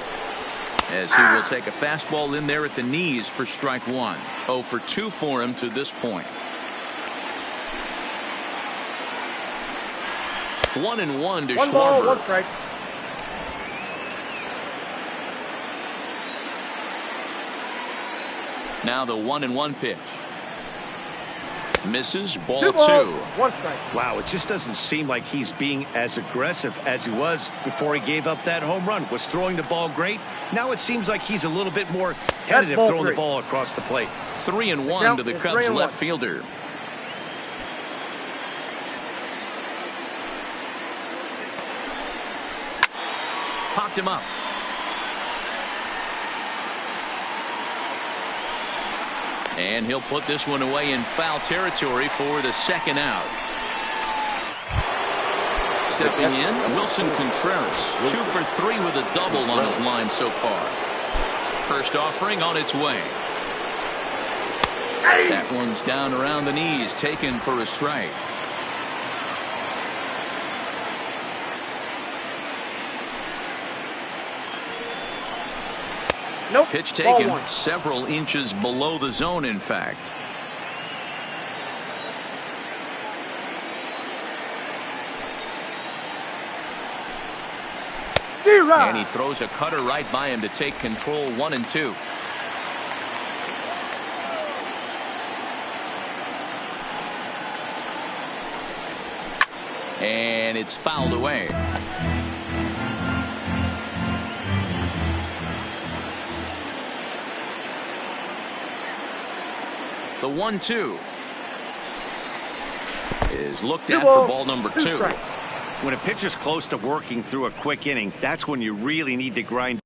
Speaker 1: as he will take a fastball in there at the knees for strike one. 0 for 2 for him to this point. 1-1 to
Speaker 6: One
Speaker 1: Schwarber.
Speaker 6: ball, one strike.
Speaker 1: Now the 1-1 pitch. Misses, ball 2.
Speaker 6: One strike.
Speaker 2: Wow, it just doesn't seem like he's being as aggressive as he was before he gave up that home run. Was throwing the ball great. Now it seems like he's a little bit more tentative throwing the ball across the plate.
Speaker 1: 3-1 to the Cubs left fielder. Popped him up. And he'll put this one away in foul territory for the second out. Stepping in, Wilson Contreras. 2 for 3 with a double on his line so far. First offering on its way. That one's down around the knees, taken for a strike.
Speaker 6: Nope.
Speaker 1: Pitch taken several inches below the zone, in fact. And he throws a cutter right by him to take control. 1-2. And it's fouled away. The 1-2 is looked at for ball number 2.
Speaker 2: When a pitcher's close to working through a quick inning, that's when you really need to grind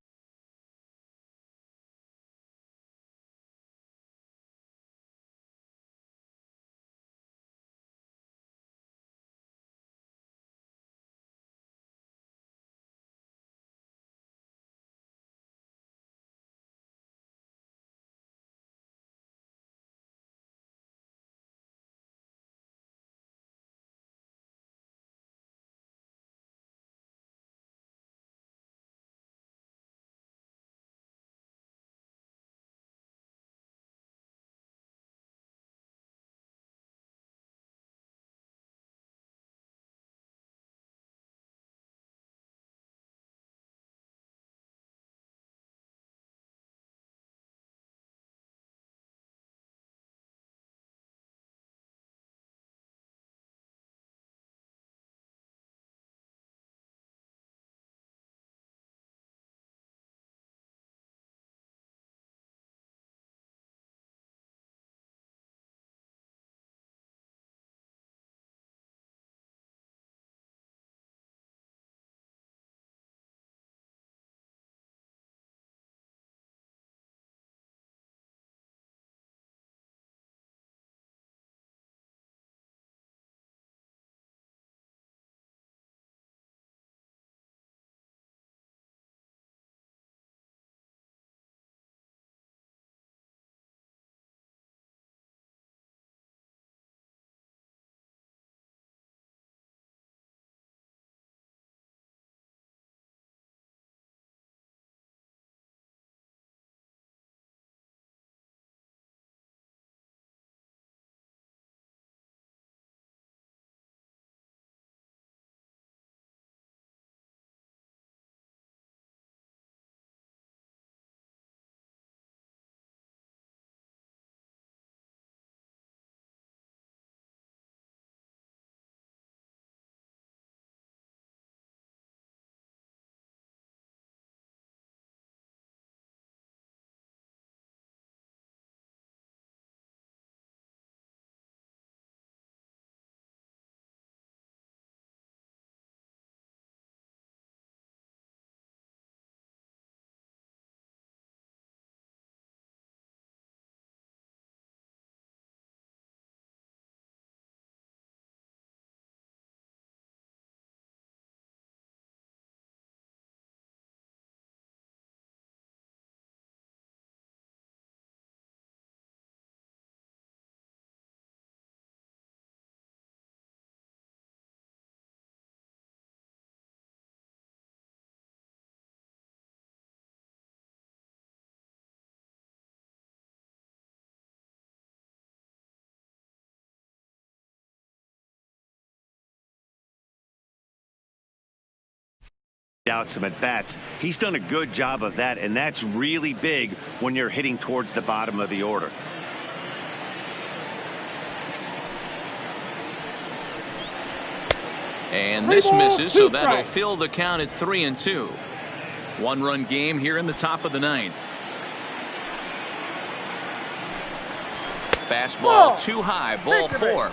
Speaker 2: out some at-bats. He's done a good job of that, and that's really big when you're hitting towards the bottom of the order.
Speaker 1: And this misses, so that'll fill the count at 3-2. One-run game here in the top of the ninth. Fastball too high, ball 4.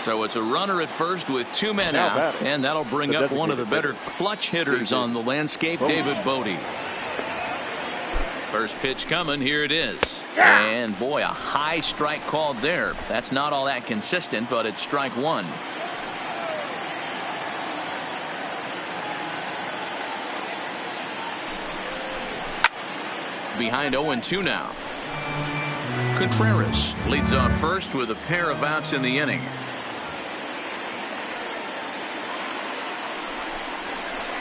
Speaker 1: So it's a runner at first with 2 men out, and that'll bring up one of the better clutch hitters on the landscape, David Bodie. First pitch coming, here it is. And boy, a high strike called there. That's not all that consistent, but it's strike 1. Behind 0-2 now. Contreras leads off first with a pair of outs in the inning.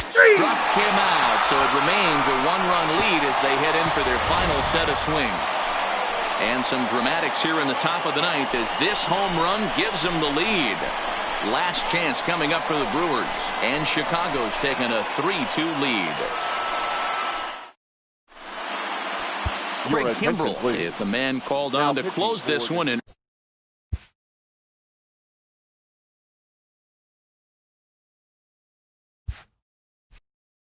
Speaker 1: Struck him out, so it remains a 1-run lead as they head in for their final set of swings. And some dramatics here in the top of the ninth as this home run gives them the lead. Last chance coming up for the Brewers, and Chicago's taking a 3-2 lead. Craig Kimbrell is the man called on to close this one in.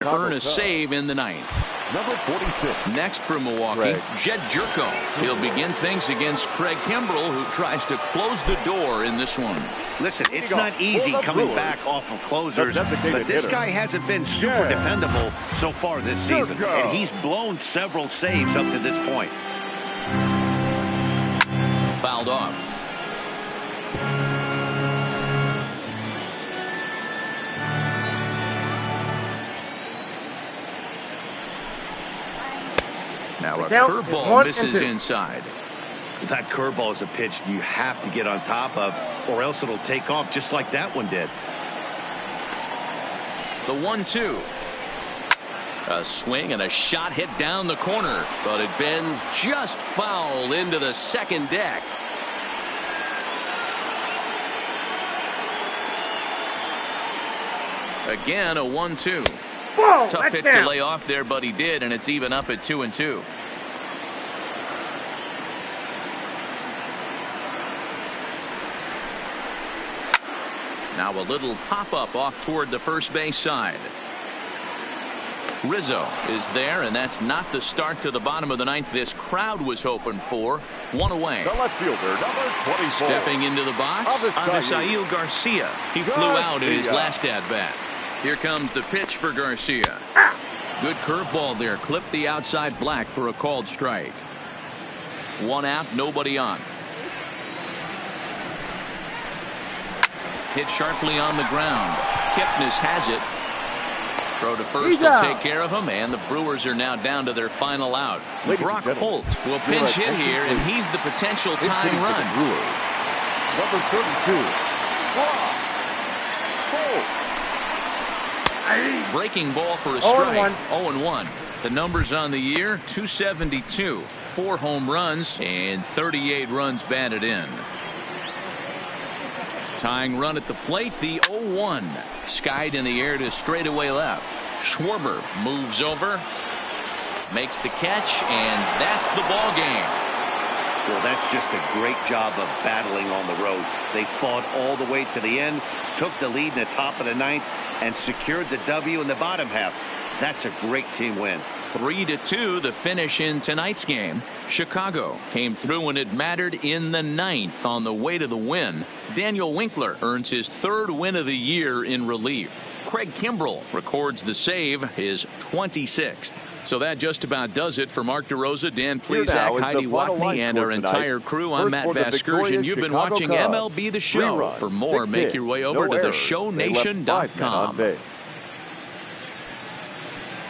Speaker 1: Earn a save in the ninth.
Speaker 4: Number 46.
Speaker 1: Next for Milwaukee, Jed Jerko. He'll begin things against Craig Kimbrell, who tries to close the door in this one.
Speaker 2: Listen, it's not easy coming back off of closers, but this guy hasn't been super dependable so far this season, and he's blown several saves up to this point.
Speaker 1: Fouled off. Now a curveball misses inside.
Speaker 2: That curveball is a pitch you have to get on top of, or else it'll take off just like that one did.
Speaker 1: The 1-2. A swing and a shot hit down the corner, but it bends just foul into the second deck. Again, a 1-2. Tough pitch to lay off there, but he did, and it's even up at 2-2. Now a little pop-up off toward the first base side. Rizzo is there, and that's not the start to the bottom of the ninth this crowd was hoping for. One away.
Speaker 4: The left fielder, number 24.
Speaker 1: Stepping into the box, Avisail Garcia. He flew out in his last at-bat. Here comes the pitch for Garcia. Good curveball there. Clipped the outside black for a called strike. 1 out, nobody on. Hit sharply on the ground. Kipnis has it. Throw to first will take care of him, and the Brewers are now down to their final out. Brock Holt will pinch hit here, and he's the potential tying run.
Speaker 4: Number 32. Holt.
Speaker 1: Breaking ball for a strike. 0-1. The numbers on the year, 272. 4 home runs and 38 runs batted in. Tying run at the plate, the 0-1. Skied in the air to straightaway left. Schwarber moves over, makes the catch, and that's the ball game.
Speaker 2: Well, that's just a great job of battling on the road. They fought all the way to the end, took the lead in the top of the ninth, and secured the W in the bottom half. That's a great team win.
Speaker 1: 3-2 the finish in tonight's game. Chicago came through when it mattered in the ninth on the way to the win. Daniel Winkler earns his 3rd win of the year in relief. Craig Kimbrell records the save, his 26th. So that just about does it for Mark DeRosa, Dan Plesac, Heidi Watney, and our entire crew. I'm Matt Vasgersian. You've been watching MLB The Show. For more, make your way over to theshownation.com.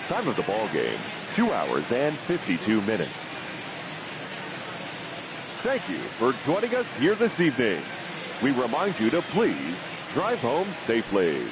Speaker 4: Time of the ball game, 2 hours and 52 minutes. Thank you for joining us here this evening. We remind you to please drive home safely.